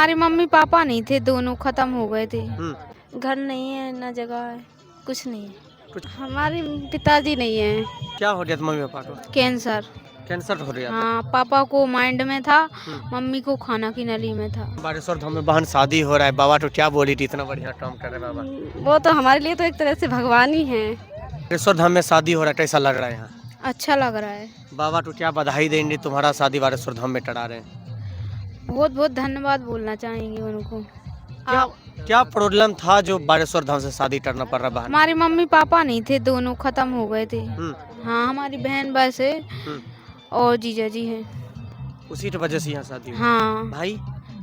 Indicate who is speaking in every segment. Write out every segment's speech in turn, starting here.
Speaker 1: हमारे mummy papa नहीं थे, दोनों खत्म हो गए थे।
Speaker 2: घर नहीं है, ना जगह है, कुछ नहीं है।
Speaker 1: हमारे पिताजी नहीं है।
Speaker 3: क्या हो गया था मम्मी पापा को?
Speaker 1: कैंसर।
Speaker 3: कैंसर हो गया था।
Speaker 1: हाँ, पापा को माइंड में था, मम्मी को खाना की नली में था।
Speaker 3: बागेश्वर धाम में बहन शादी हो रहा है, बाबा तो क्या बोली थी, इतना बढ़िया काम कर रहे हैं बाबा।
Speaker 1: वो तो हमारे लिए तो एक तरह से भगवान ही है।
Speaker 3: बागेश्वर धाम में शादी हो रहा है, कैसा लग रहा है यहाँ?
Speaker 1: अच्छा लग रहा है।
Speaker 3: बाबा तो क्या बधाई देंगे, तुम्हारा शादी बागेश्वर धाम में करा रहे हैं।
Speaker 1: बहुत बहुत धन्यवाद बोलना चाहेंगे उनको।
Speaker 3: क्या प्रॉब्लम था जो बागेश्वर धाम से शादी करना पड़ रहा बहन?
Speaker 1: हमारे मम्मी पापा नहीं थे, दोनों खत्म हो गए थे।
Speaker 3: हम्म,
Speaker 1: हाँ, हमारी बहन बस है और जीजा जी है।
Speaker 3: उसी की वजह से यहाँ शादी हुई।
Speaker 1: हाँ,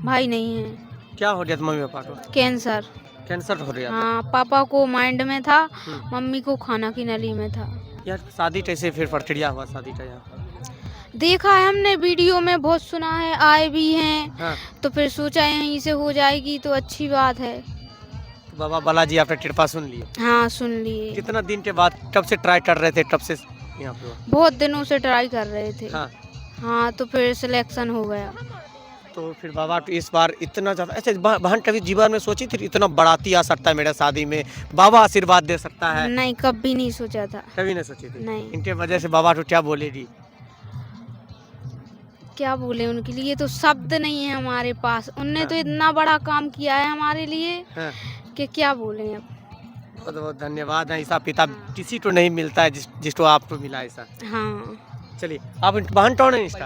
Speaker 3: भाई
Speaker 1: नहीं है।
Speaker 3: क्या हो गया था मम्मी पापा को?
Speaker 1: कैंसर।
Speaker 3: कैंसर हो गया था।
Speaker 1: हाँ, पापा को माइंड में था, मम्मी को खाना की नली में था।
Speaker 3: यार शादी कैसे फिर प्रक्रिया हुआ शादी का यहाँ?
Speaker 1: देखा है हमने वीडियो में, बहुत सुना है, आए भी हैं।
Speaker 3: हाँ।
Speaker 1: तो फिर सोचा यहीं से हो जाएगी तो अच्छी बात है।
Speaker 3: तो बाबा बालाजी आपने कृपा सुन ली?
Speaker 1: हाँ, सुन लिए।
Speaker 3: कितना दिन के बाद, कब से ट्राई कर रहे थे, कब से यहाँ पे?
Speaker 1: बहुत दिनों से ट्राई कर रहे थे।
Speaker 3: हाँ।
Speaker 1: हाँ, तो फिर सिलेक्शन हो गया।
Speaker 3: तो फिर बाबा तो इस बार इतना ज़्यादा, अच्छा बहन कभी जीवन में सोची थी इतना बाराती आ सकता है मेरे शादी में, बाबा आशीर्वाद दे सकता है?
Speaker 1: नहीं, कभी नहीं सोचा था।
Speaker 3: कभी नहीं सोची थी?
Speaker 1: नहीं।
Speaker 3: इनके वजह से बाबा तो क्या बोलेगी?
Speaker 1: क्या बोले उनके लिए, तो शब्द नहीं है हमारे पास। उनने तो इतना बड़ा काम किया है हमारे लिए
Speaker 3: हाँ।
Speaker 1: कि क्या बोले अब।
Speaker 3: बहुत बहुत धन्यवाद है, ऐसा पिता किसी को नहीं मिलता है जिसको आपको मिला ऐसा।
Speaker 1: हाँ
Speaker 3: चलिए, आप बहन कौन है इसका?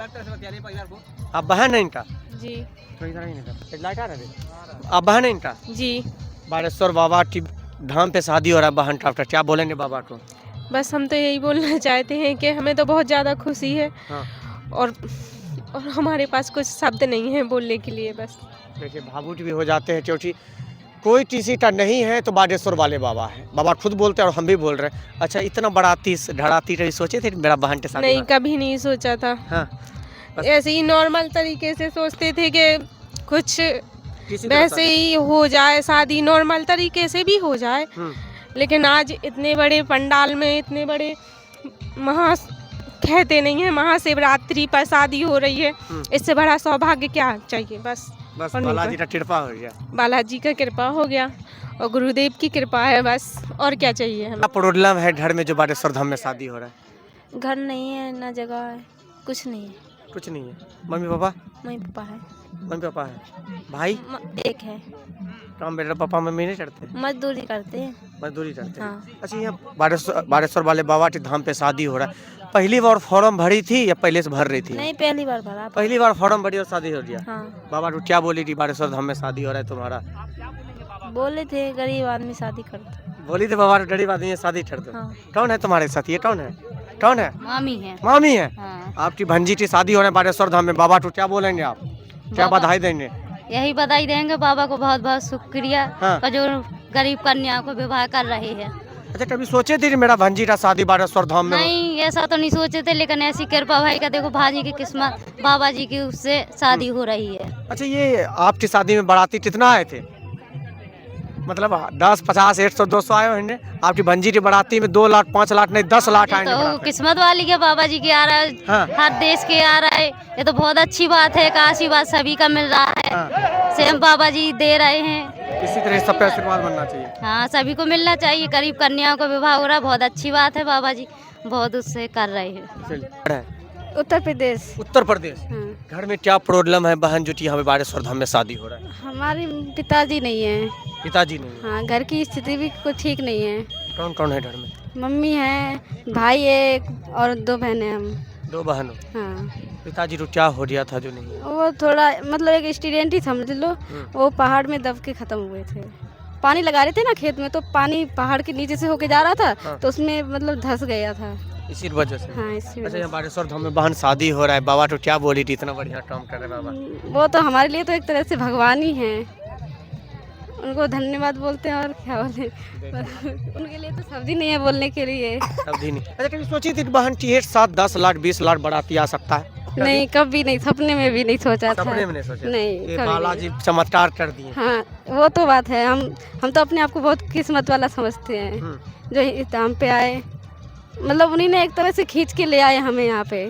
Speaker 3: आप बहन है इनका?
Speaker 1: जी।
Speaker 3: तो इधर ही नहीं, लाइट आ रहा है। आप बहन है इनका?
Speaker 1: जी।
Speaker 3: बागेश्वर बाबा की धाम पे शादी हो रहा है बहन का, क्या बोलेंगे बाबा को?
Speaker 2: बस हम तो यही बोलना चाहते हैं कि हमें तो बहुत ज़्यादा खुशी है।
Speaker 3: हाँ।
Speaker 2: और हमारे पास कुछ शब्द नहीं है बोलने के लिए। बस
Speaker 3: देखिए भावुक भी हो जाते हैं, क्योंकि कोई किसी का नहीं है तो बागेश्वर वाले बाबा है। बाबा खुद बोलते हैं और हम भी बोल रहे हैं। अच्छा, इतना बड़ा तीस धड़ाती कभी सोचे थे मेरा बहन के साथ?
Speaker 2: नहीं, कभी नहीं सोचा था।
Speaker 3: हाँ।
Speaker 2: ऐसे ही नॉर्मल तरीके से सोचते थे कि कुछ
Speaker 3: किसी
Speaker 2: वैसे ही हो जाए, शादी नॉर्मल तरीके से भी हो जाए। लेकिन आज इतने बड़े पंडाल में, इतने बड़े कहते नहीं है, महाशिवरात्रि पर शादी हो रही है। इससे बड़ा सौभाग्य क्या चाहिए? बस
Speaker 3: बालाजी का कृपा हो गया।
Speaker 2: बालाजी का कृपा हो गया और गुरुदेव की कृपा है, बस और क्या चाहिए हमें।
Speaker 3: प्रॉब्लम है घर में जो बागेश्वर धाम में शादी हो रहा है?
Speaker 2: घर नहीं है, ना जगह है, कुछ नहीं है।
Speaker 3: कुछ नहीं है। Mummy papa?
Speaker 2: मम्मी पापा है।
Speaker 3: मम्मी पापा है। भाई?
Speaker 2: एक है।
Speaker 3: काम बेटा पापा मम्मी नहीं करते?
Speaker 2: मजदूरी करते हैं।
Speaker 3: मजदूरी करते हैं।
Speaker 2: हाँ।
Speaker 3: अच्छा, यहाँ बागेश्वर वाले बाबा के धाम पे शादी हो रहा है, पहली बार फॉर्म भरी थी या पहले से भर रही थी?
Speaker 2: नहीं, पहली बार भरा।
Speaker 3: पहली बार फॉर्म भरी और शादी हो गया।
Speaker 2: हाँ।
Speaker 3: बाबा तो क्या बोली थी, बागेश्वर धाम में शादी हो रहा है तुम्हारा?
Speaker 2: बोले थे गरीब आदमी शादी करते।
Speaker 3: बोली थी बाबा गरीब आदमी शादी कर दो।
Speaker 2: हाँ।
Speaker 3: कौन है तुम्हारे साथ? ये कौन है? कौन है?
Speaker 1: मामी है।
Speaker 3: मामी है।
Speaker 1: हाँ।
Speaker 3: आपकी भंजी की शादी हो रहा है बागेश्वर धाम में, बाबा तो क्या बोलेंगे आप? क्या बधाई देंगे?
Speaker 4: यही बधाई देंगे बाबा को, बहुत बहुत शुक्रिया।
Speaker 3: हाँ।
Speaker 4: जो गरीब कन्या को विवाह कर रहे हैं।
Speaker 3: अच्छा, कभी सोचे थे कि मेरा भंजी का शादी बागेश्वर धाम में?
Speaker 4: नहीं, ऐसा तो नहीं सोचे थे, लेकिन ऐसी कृपा भाई का देखो, भाजी की किस्मत, बाबा जी की उससे शादी हो रही है।
Speaker 3: अच्छा, ये आपकी शादी में बाराती कितना आए थे? मतलब 10, 50, 100, 200 आए होंगे। आपकी भंजी की बाराती में 2 लाख, 5 लाख नहीं 10 लाख आएंगे।
Speaker 4: तो किस्मत वाली के बाबा जी के आ रहा है।
Speaker 3: हाँ।
Speaker 4: हर देश के आ रहा है, ये तो बहुत अच्छी बात है। का आशीर्वाद सभी का मिल रहा है।
Speaker 3: हाँ।
Speaker 4: सेम बाबा जी दे रहे हैं।
Speaker 3: इसी तरह सब पे आशीर्वाद बनना चाहिए।
Speaker 4: हाँ, सभी को मिलना चाहिए। गरीब कन्याओं को विवाह हो रहा है, बहुत अच्छी बात है। बाबा जी बहुत उससे कर रहे हैं।
Speaker 1: उत्तर प्रदेश।
Speaker 3: उत्तर प्रदेश। घर में क्या प्रॉब्लम है बहन जो हमें बागेश्वर धाम में शादी हो रहा है?
Speaker 1: हमारे पिताजी नहीं है।
Speaker 3: पिताजी नहीं?
Speaker 1: हाँ, घर की स्थिति भी कुछ ठीक नहीं है।
Speaker 3: कौन कौन है घर में?
Speaker 1: मम्मी है, भाई एक और 2 बहनें हम।
Speaker 3: 2 बहनों।
Speaker 1: हाँ।
Speaker 3: पिताजी को क्या हो गया था जो नहीं?
Speaker 1: वो थोड़ा मतलब एक स्टूडेंट ही समझ लो, वो पहाड़ में दब के खत्म हुए थे। पानी लगा रहे थे ना खेत में, तो पानी पहाड़ के नीचे से होके जा रहा था।
Speaker 3: हाँ।
Speaker 1: तो उसमें मतलब धंस गया था।
Speaker 3: इसी वजह से?
Speaker 1: हाँ, इसी
Speaker 3: अच्छा,
Speaker 1: वजह
Speaker 3: यहाँ बागेश्वर धाम में बहन शादी हो रहा है, बाबा तो क्या बोली थी, इतना बढ़िया काम कर रहे हैं बाबा?
Speaker 1: से। वो तो हमारे लिए तो एक तरह से भगवान ही है। उनको धन्यवाद बोलते हैं और क्या बोले। उनके लिए तो शब्द ही नहीं है बोलने के लिए।
Speaker 3: शब्द ही नहीं। अच्छा, कभी सोची थी कि बहन की 1, 7, 10 लाख, 20 लाख बाराती आ सकता है?
Speaker 1: नहीं, कभी नहीं, सपने में भी नहीं सोचा था।
Speaker 3: सपने में नहीं सोचा?
Speaker 1: नहीं,
Speaker 3: ये
Speaker 1: कभी
Speaker 3: बालाजी चमत्कार कर दिए।
Speaker 1: हाँ, वो तो बात है। हम तो अपने आप को बहुत किस्मत वाला समझते हैं जो इस धाम पे आए। मतलब उन्हीं ने एक तरह से खींच के ले आए हमें यहाँ पे।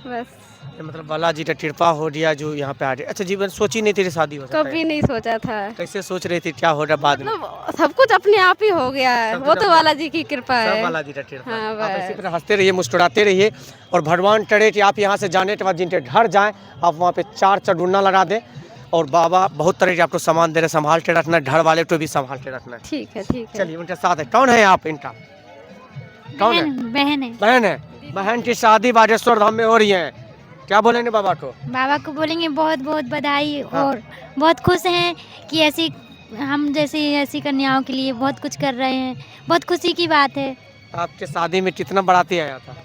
Speaker 1: बस।
Speaker 3: मतलब बालाजी का कृपा हो गया जो यहाँ पे आ रहे। अच्छा जीवन सोची नहीं तेरी शादी हो सकता है?
Speaker 1: कभी नहीं सोचा था,
Speaker 3: कैसे सोच रही थी क्या हो रहा बाद में?
Speaker 1: मतलब सब कुछ अपने आप ही हो गया है,
Speaker 3: सब
Speaker 1: वो
Speaker 3: कुछ
Speaker 1: तो
Speaker 3: अपने-
Speaker 1: बालाजी की कृपा
Speaker 3: सब
Speaker 1: है।
Speaker 3: बालाजी का कृपा।
Speaker 1: हाँ,
Speaker 3: आप इसी
Speaker 1: बस।
Speaker 3: तरह हंसते रहिए, मुस्कुराते रहिए और भगवान करे कि आप यहाँ से जाने के बाद जिनके घर जाएं आप वहाँ पे 4 चढ़ुन्ना लगा दें और बाबा बहुत तरह के आपको सामान दे रहे, संभाल के रखना है, घर वाले को भी संभाल के रखना है।
Speaker 1: ठीक है, ठीक है।
Speaker 3: चलिए उनके साथ है। कौन है आप इनका? कौन है?
Speaker 4: बहन है।
Speaker 3: बहन है। बहन की शादी बागेश्वर धाम में हो रही है, क्या बोलेंगे बाबा को?
Speaker 4: बाबा को बोलेंगे बहुत बहुत बधाई
Speaker 3: हाँ।
Speaker 4: और बहुत खुश हैं कि ऐसी हम जैसी ऐसी कन्याओं के लिए बहुत कुछ कर रहे हैं, बहुत खुशी की बात है।
Speaker 3: आपके शादी में कितना बाराती आया था?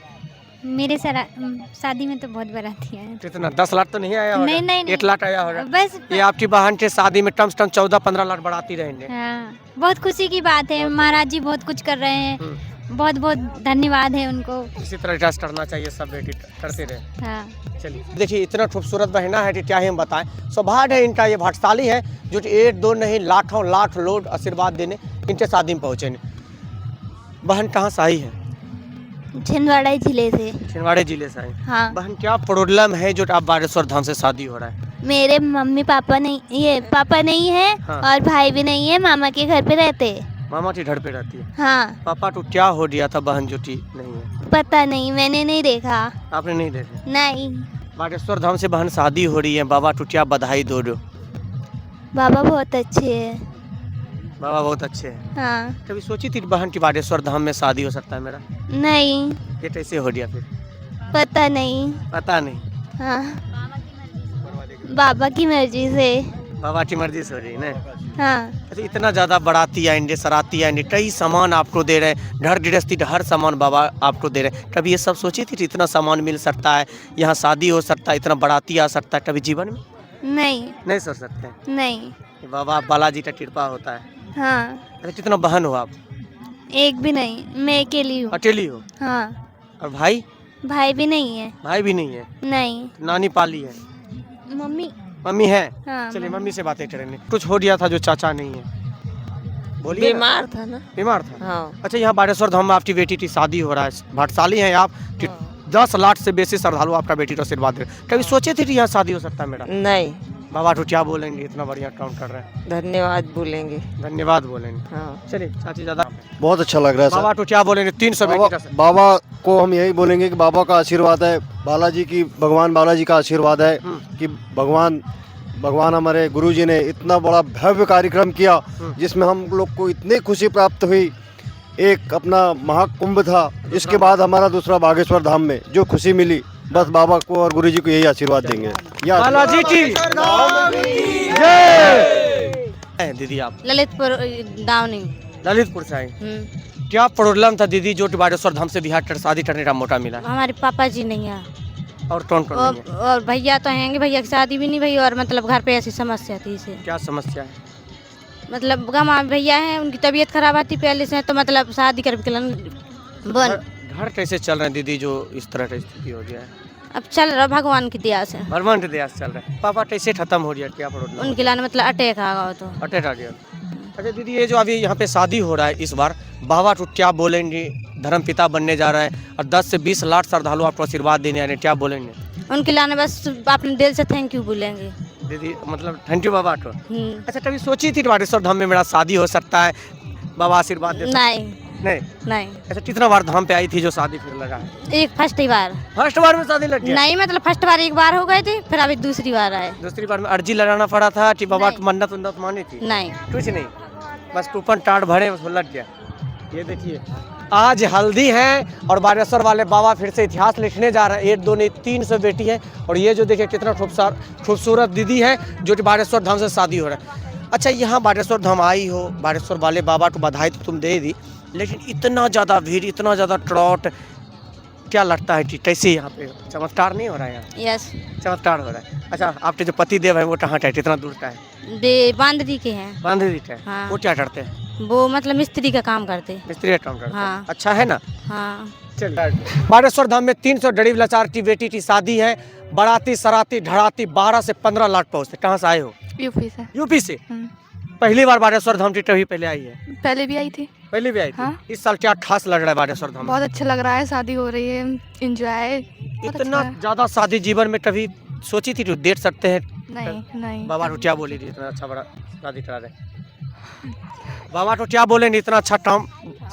Speaker 4: मेरे शादी में तो बहुत बाराती आए।
Speaker 3: कितना? 10 लाख तो नहीं आया होगा?
Speaker 4: नहीं, नहीं,
Speaker 3: 1 लाख आया होगा।
Speaker 4: बस
Speaker 3: ये आपकी बहन के शादी में कम से कम 14-15 लाख बाराती रहेंगे।
Speaker 4: हाँ, बहुत खुशी की बात है। महाराज जी बहुत कुछ कर रहे हैं, बहुत बहुत धन्यवाद है उनको।
Speaker 3: इसी तरह ट्रस्ट करना चाहिए, सब बेटी करते रहे।
Speaker 4: हाँ।
Speaker 3: चलिए देखिए इतना खूबसूरत बहना है कि क्या ही हम बताएं। सौभाग्य है इनका, ये भाग्यशाली है जो कि 1-2 नहीं लाखों लाख लोग आशीर्वाद देने इनके शादी में पहुँचे। बहन कहाँ से आई है?
Speaker 4: छिंदवाड़ा जिले से।
Speaker 3: छिंदवाड़ा जिले से आई।
Speaker 4: हाँ।
Speaker 3: बहन क्या प्रॉब्लम है जो आप बागेश्वर धाम से शादी हो रहा है?
Speaker 4: मेरे मम्मी पापा नहीं, ये पापा नहीं है
Speaker 3: हाँ।
Speaker 4: और भाई भी नहीं है, मामा के घर पे रहते हैं।
Speaker 3: मामा की घर पे रहती है।
Speaker 4: हाँ।
Speaker 3: पापा को क्या हो गया था बहन जो की नहीं है?
Speaker 4: पता नहीं, मैंने नहीं देखा।
Speaker 3: आपने नहीं देखा?
Speaker 4: नहीं।
Speaker 3: बागेश्वर धाम से बहन शादी हो रही है, बाबा को क्या बधाई दो दो।
Speaker 4: बाबा बहुत अच्छे हैं।
Speaker 3: बाबा बहुत अच्छे हैं।
Speaker 4: हाँ।
Speaker 3: कभी सोची थी बहन की बागेश्वर धाम में शादी हो सकता है मेरा?
Speaker 4: नहीं।
Speaker 3: ये कैसे हो गया फिर?
Speaker 4: पता नहीं।
Speaker 3: पता नहीं।
Speaker 4: हाँ। बाबा की मर्जी से।
Speaker 3: बाबा की मर्जी से हो रही है ना?
Speaker 4: हाँ।
Speaker 3: अच्छा इतना ज़्यादा बाराती आएंगे, सराती आएंगे, कई सामान आपको दे रहे हैं, घर गृहस्थी का हर सामान बाबा आपको दे रहे हैं। कभी ये सब सोची थी कि इतना सामान मिल सकता है, यहाँ शादी हो सकता है, इतना बाराती आ सकता है कभी जीवन में?
Speaker 4: नहीं
Speaker 3: सोच सकते
Speaker 4: नहीं।
Speaker 3: हैं। बाबा बालाजी का कृपा होता है।
Speaker 4: हाँ।
Speaker 3: अच्छा कितना बहन हो आप?
Speaker 4: एक भी नहीं, मैं अकेली हूँ।
Speaker 3: अकेली हो?
Speaker 4: हाँ।
Speaker 3: और भाई?
Speaker 4: भाई भी नहीं है।
Speaker 3: भाई भी नहीं है?
Speaker 4: नहीं।
Speaker 3: नानी पाली है?
Speaker 4: मम्मी।
Speaker 3: मम्मी है?
Speaker 4: हाँ।
Speaker 3: चलिए मम्मी से बातें करेंगे। कुछ हो गया था जो चाचा नहीं है? बोलिए।
Speaker 5: बीमार था ना।
Speaker 3: बीमार था?
Speaker 5: हाँ।
Speaker 3: अच्छा यहाँ बागेश्वर धाम में आपकी बेटी की शादी हो रहा है, भाग्यशाली हैं आप कि 10 लाख से बेसी श्रद्धालु आपका बेटी को आशीर्वाद दे रहे हैं। कभी सोचे थे कि यहाँ शादी हो सकता है मेरा?
Speaker 5: नहीं।
Speaker 3: बाबा तो क्या बोलेंगे, इतना बढ़िया काम कर रहे हैं।
Speaker 5: धन्यवाद बोलेंगे।
Speaker 3: धन्यवाद बोलेंगे।
Speaker 5: हाँ।
Speaker 3: चलिए चाची ज़्यादा
Speaker 6: बहुत अच्छा लग रहा है
Speaker 3: बाबा
Speaker 6: सर।
Speaker 3: तो क्या बोलेंगे? 300 बेटी का
Speaker 6: बाबा को हम यही बोलेंगे कि बाबा का आशीर्वाद है, बालाजी की, भगवान बालाजी का आशीर्वाद है कि भगवान हमारे गुरुजी ने इतना बड़ा भव्य कार्यक्रम किया जिसमें हम लोग को इतनी खुशी प्राप्त हुई। एक अपना महाकुंभ था, इसके बाद हमारा दूसरा बागेश्वर धाम में जो खुशी मिली, बस बाबा को और गुरुजी को यही आशीर्वाद देंगे।
Speaker 3: बालाजी की जय। दीदी आप
Speaker 1: ललितपुर दावनी।
Speaker 3: ललितपुर से आई, क्या प्रॉब्लम था दीदी जो बागेश्वर धाम से बिहार कर शादी करने का मौका मिला?
Speaker 1: हमारे पापा जी नहीं है
Speaker 3: और कौन कौन नहीं है?
Speaker 1: और भैया तो हैं, भैया की शादी भी नहीं भई और मतलब घर पे ऐसी समस्या थी इसे।
Speaker 3: क्या समस्या है?
Speaker 1: मतलब गाँव भैया हैं, उनकी तबीयत खराब आती पहले से, तो मतलब शादी कर बन
Speaker 3: घर कैसे चल रहे हैं दीदी जो इस तरह की स्थिति हो गया है?
Speaker 1: अब चल रहा भगवान की दया से।
Speaker 3: भगवान के दया से चल रहा है। पापा कैसे खत्म हो गया? क्या प्रॉब्लम?
Speaker 1: उनके लाने मतलब अटैक आ गया तो
Speaker 3: अटैक आ गया। अच्छा दीदी ये जो अभी यहाँ पे शादी हो रहा है इस बार, बाबा तो क्या बोलेंगे? धर्म पिता बनने जा रहा है और 10 से 20 लाख श्रद्धालु आपको आशीर्वाद देने आ रहे हैं, क्या बोलेंगे?
Speaker 1: उनके लाने बस अपने दिल से थैंक यू बोलेंगे।
Speaker 3: दीदी मतलब थैंक यू बाबा को। अच्छा कभी सोची थी बागेश्वर धाम में मेरा शादी हो सकता है, बाबा आशीर्वाद दे? नहीं। अच्छा कितना बार धाम पे आई थी जो शादी फिर लगा है?
Speaker 1: एक फर्स्ट बार।
Speaker 3: फर्स्ट बार में शादी लग गया?
Speaker 1: नहीं मतलब फर्स्ट बार एक बार हो गए थे, फिर अभी दूसरी बार आए।
Speaker 3: दूसरी बार में अर्जी लगाना पड़ा था कि बाबा को मन्नत उन्नत मानी थी?
Speaker 1: नहीं
Speaker 3: कुछ नहीं, बस कूपन टाट भरे बस लग गया। ये देखिए आज हल्दी है और बागेश्वर वाले बाबा फिर से इतिहास लिखने जा रहे हैं। 1 2 नहीं 300 बेटी है और ये जो देखिए कितना खूबसूरत दीदी है जो कि बागेश्वर धाम से शादी हो रहा है। अच्छा यहाँ बागेश्वर धाम आई हो, बागेश्वर वाले बाबा को बधाई तो तुम दे दी, लेकिन इतना ज़्यादा भीड़, इतना ज़्यादा ट्रॉट, क्या लगता है कि कैसे यहाँ पे चमत्कार नहीं हो रहा है? यहाँ
Speaker 1: यस
Speaker 3: चमत्कार हो रहा है। अच्छा आपके जो पति देव है वो कहाँ का है, कितना दूर का है?
Speaker 1: बांदरी के हैं।
Speaker 3: बांधरी का है।
Speaker 1: हाँ।
Speaker 3: वो क्या करते हैं?
Speaker 1: वो मतलब मिस्त्री का काम करते।
Speaker 3: मिस्त्री का काम करते हैं।
Speaker 1: हाँ।
Speaker 3: अच्छा है ना?
Speaker 1: हाँ।
Speaker 3: चलिए बागेश्वर धाम में 300 गरीब लाचार की बेटी की शादी है। बाराती सराती ढड़ाती 12 से 15 लाख पहुँचते। कहाँ से आए हो?
Speaker 7: यूपी से।
Speaker 3: यूपी से? पहली बार बागेश्वर धाम टिटवी पहले आई है?
Speaker 5: पहले भी आई थी।
Speaker 3: पहले भी आई थी।
Speaker 5: हाँ।
Speaker 3: इस साल क्या खास लग रहा है बागेश्वर धाम?
Speaker 5: बहुत अच्छा लग रहा है, शादी हो रही है, एंजॉय।
Speaker 3: इतना ज्यादा शादी जीवन में कभी सोची थी जो देख सकते हैं?
Speaker 5: नहीं नहीं।
Speaker 3: बाबा तो क्या बोली थी, इतना अच्छा बड़ा शादी करा रहे? बाबा तो क्या बोलेंगे, इतना अच्छा काम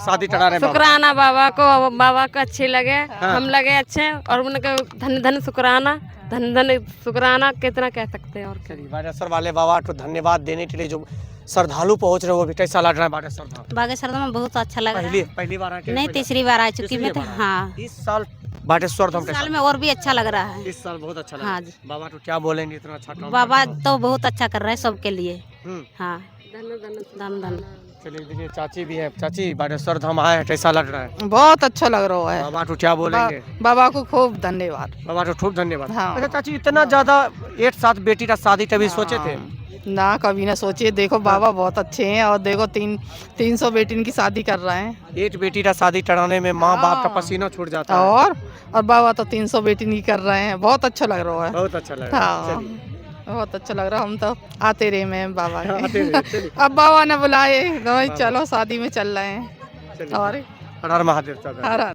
Speaker 3: शादी करा रहे?
Speaker 1: शुक्राना बाबा को अच्छे लगे, हम लगे अच्छे, और उनके धन धन शुक्राना, धन धन शुक्राना कितना कह सकते हैं। और
Speaker 3: चलिए, बागेश्वर वाले बाबा को धन्यवाद देने के लिए जो श्रद्धालु पहुंच रहे वो भी कैसा लग रहा है बागेश्वर धाम?
Speaker 4: बागेश्वर धाम बहुत अच्छा लग रहा है।
Speaker 3: पहली बार आके?
Speaker 4: नहीं, तीसरी बार आ चुकी मैं तो।
Speaker 3: तीसरी बार?
Speaker 4: हाँ,
Speaker 3: इस साल बागेश्वर धाम
Speaker 4: इस
Speaker 3: कैसा?
Speaker 4: साल में और भी अच्छा लग रहा है।
Speaker 3: इस साल बहुत अच्छा लगा।
Speaker 4: हाँ जी।
Speaker 3: बाबा तो क्या बोलेंगे, इतना अच्छा काम?
Speaker 4: बाबा तो बहुत अच्छा कर रहे हैं सबके लिए।
Speaker 3: हम्म।
Speaker 4: हाँ, धन धन।
Speaker 3: चलिए, देखिए चाची भी है। चाची, बागेश्वर धाम आए हैं, कैसा लग रहा है?
Speaker 7: बहुत अच्छा लग रहा है।
Speaker 3: बाबा तो क्या बोलेंगे?
Speaker 7: बाबा को खूब धन्यवाद।
Speaker 3: बाबा तो खूब धन्यवाद।
Speaker 7: हाँ।
Speaker 3: अच्छा चाची, इतना ज्यादा एक साथ बेटी का शादी कभी सोचे थे?
Speaker 7: ना, कभी ना सोचे। देखो बाबा बहुत अच्छे हैं, और देखो 300 बेटी की शादी कर रहे हैं।
Speaker 3: एक बेटी का शादी कराने में माँ बाप का पसीना छूट जाता है।
Speaker 7: और बाबा तो 300 बेटी की कर रहे हैं। बहुत अच्छा लग रहा है।
Speaker 3: बहुत अच्छा लग रहा है।
Speaker 7: हाँ, बहुत अच्छा लग रहा है। हम तो आते रहे में बाबा के।
Speaker 3: आते रहे, चलिए।
Speaker 7: अब बाबा ने बुलाए, चलो शादी में चल रहे हैं। और
Speaker 3: हर हर महादेव।
Speaker 7: हर